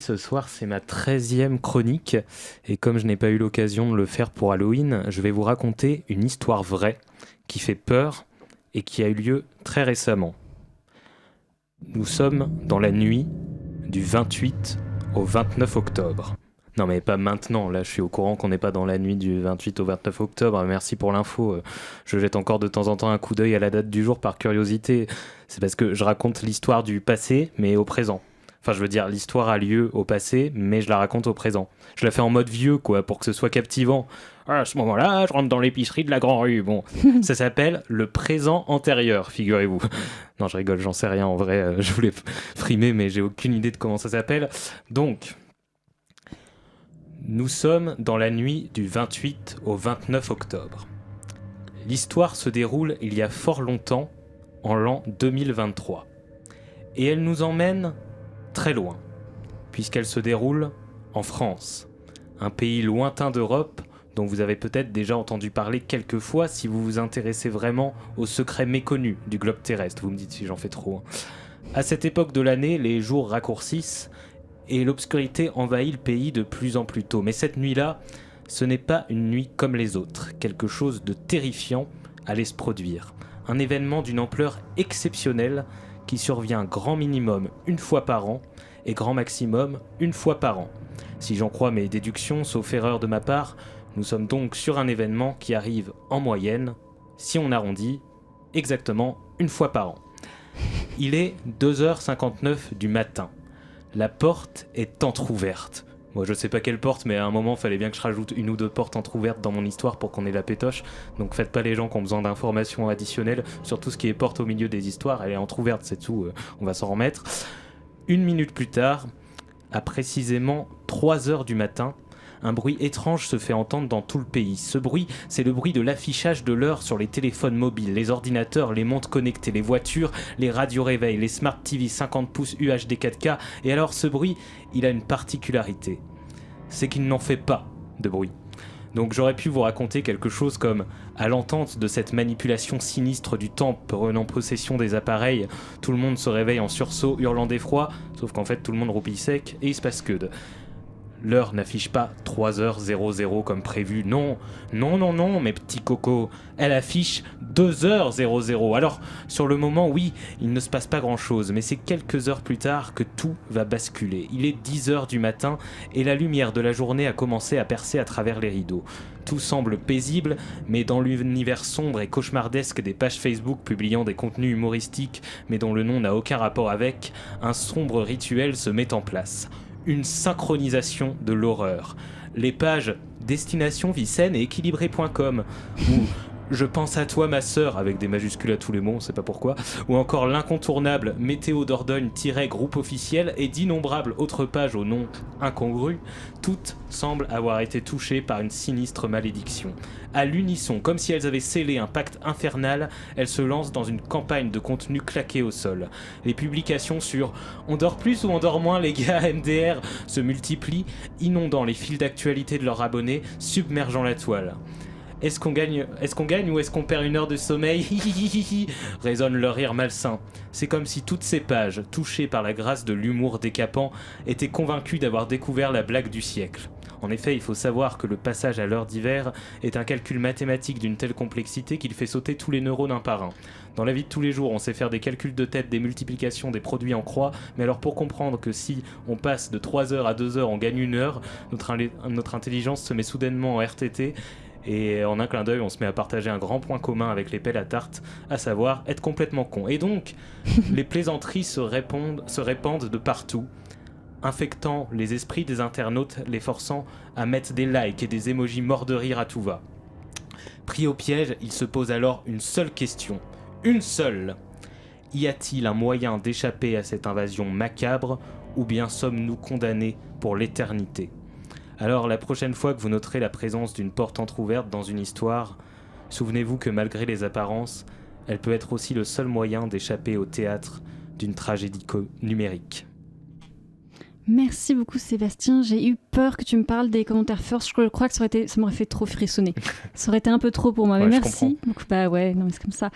ce soir, c'est ma 13e chronique. Et comme je n'ai pas eu l'occasion de le faire pour Halloween, je vais vous raconter une histoire vraie qui fait peur et qui a eu lieu très récemment. Nous sommes dans la nuit du 28 au 29 octobre. Non mais pas maintenant, là je suis au courant qu'on n'est pas dans la nuit du 28 au 29 octobre, merci pour l'info. Je jette encore de temps en temps un coup d'œil à la date du jour par curiosité. C'est parce que je raconte l'histoire du passé mais au présent. Enfin je veux dire, l'histoire a lieu au passé mais je la raconte au présent. Je la fais en mode vieux quoi, pour que ce soit captivant. À ce moment-là, je rentre dans l'épicerie de la Grand Rue. Bon, ça s'appelle le présent antérieur, figurez-vous. Non je rigole, j'en sais rien en vrai, je voulais frimer mais j'ai aucune idée de comment ça s'appelle. Donc... Nous sommes dans la nuit du 28 au 29 octobre. L'histoire se déroule il y a fort longtemps, en l'an 2023. Et elle nous emmène très loin, puisqu'elle se déroule en France, un pays lointain d'Europe dont vous avez peut-être déjà entendu parler quelques fois si vous vous intéressez vraiment aux secrets méconnus du globe terrestre. Vous me dites si j'en fais trop. À cette époque de l'année, les jours raccourcissent et l'obscurité envahit le pays de plus en plus tôt. Mais cette nuit-là, ce n'est pas une nuit comme les autres. Quelque chose de terrifiant allait se produire. Un événement d'une ampleur exceptionnelle qui survient grand minimum une fois par an et grand maximum une fois par an. Si j'en crois mes déductions, sauf erreur de ma part, nous sommes donc sur un événement qui arrive en moyenne, si on arrondit, exactement une fois par an. Il est 2h59 du matin. La porte est entr'ouverte. Moi, je sais pas quelle porte, mais à un moment, il fallait bien que je rajoute une ou deux portes entr'ouvertes dans mon histoire pour qu'on ait la pétoche. Donc faites pas les gens qui ont besoin d'informations additionnelles. Surtout ce qui est porte au milieu des histoires, elle est entr'ouverte, c'est tout, on va s'en remettre. 1 minute plus tard, à précisément 3h du matin, un bruit étrange se fait entendre dans tout le pays. Ce bruit, c'est le bruit de l'affichage de l'heure sur les téléphones mobiles, les ordinateurs, les montres connectées, les voitures, les radios réveils, les smart TV 50 pouces UHD 4K. Et alors ce bruit, il a une particularité. C'est qu'il n'en fait pas de bruit. Donc j'aurais pu vous raconter quelque chose comme, à l'entente de cette manipulation sinistre du temps prenant possession des appareils, tout le monde se réveille en sursaut, hurlant d'effroi, sauf qu'en fait tout le monde roupille sec et il se passe que de... L'heure n'affiche pas 3h00 comme prévu, non, mes petits cocos, elle affiche 2h00. Alors, sur le moment, oui, il ne se passe pas grand-chose, mais c'est quelques heures plus tard que tout va basculer. Il est 10h du matin et la lumière de la journée a commencé à percer à travers les rideaux. Tout semble paisible, mais dans l'univers sombre et cauchemardesque des pages Facebook publiant des contenus humoristiques, mais dont le nom n'a aucun rapport avec, un sombre rituel se met en place. Une synchronisation de l'horreur. Les pages Destination Vie Saine et Équilibré.com ou Je pense à toi ma sœur avec des majuscules à tous les mots, on sait pas pourquoi, ou encore l'incontournable Météo Dordogne-groupe officiel et d'innombrables autres pages au nom incongru, toutes semblent avoir été touchées par une sinistre malédiction. À l'unisson, comme si elles avaient scellé un pacte infernal, elles se lancent dans une campagne de contenu claqué au sol. Les publications sur « On dort plus ou on dort moins les gars MDR ?» se multiplient, inondant les fils d'actualité de leurs abonnés, submergeant la toile. Est-ce qu'on gagne ou est-ce qu'on perd une heure de sommeil ? Résonne leur rire malsain. C'est comme si toutes ces pages, touchées par la grâce de l'humour décapant, étaient convaincues d'avoir découvert la blague du siècle. En effet, il faut savoir que le passage à l'heure d'hiver est un calcul mathématique d'une telle complexité qu'il fait sauter tous les neurones un par un. Dans la vie de tous les jours, on sait faire des calculs de tête, des multiplications, des produits en croix, mais alors pour comprendre que si on passe de 3 heures à 2 heures, on gagne une heure, notre intelligence se met soudainement en RTT, et en un clin d'œil, on se met à partager un grand point commun avec les pelles à tarte, à savoir être complètement con. Et donc, les plaisanteries se répandent de partout, infectant les esprits des internautes, les forçant à mettre des likes et des emojis morts de rire à tout va. Pris au piège, il se pose alors une seule question. Une seule. Y a-t-il un moyen d'échapper à cette invasion macabre, ou bien sommes-nous condamnés pour l'éternité ? Alors la prochaine fois que vous noterez la présence d'une porte entr'ouverte dans une histoire, souvenez-vous que malgré les apparences, elle peut être aussi le seul moyen d'échapper au théâtre d'une tragédie numérique. Merci beaucoup Sébastien, j'ai eu peur que tu me parles des commentaires first, je crois que ça m'aurait fait trop frissonner. Ça aurait été un peu trop pour moi, mais ouais, merci. Donc, ouais, non, mais c'est comme ça.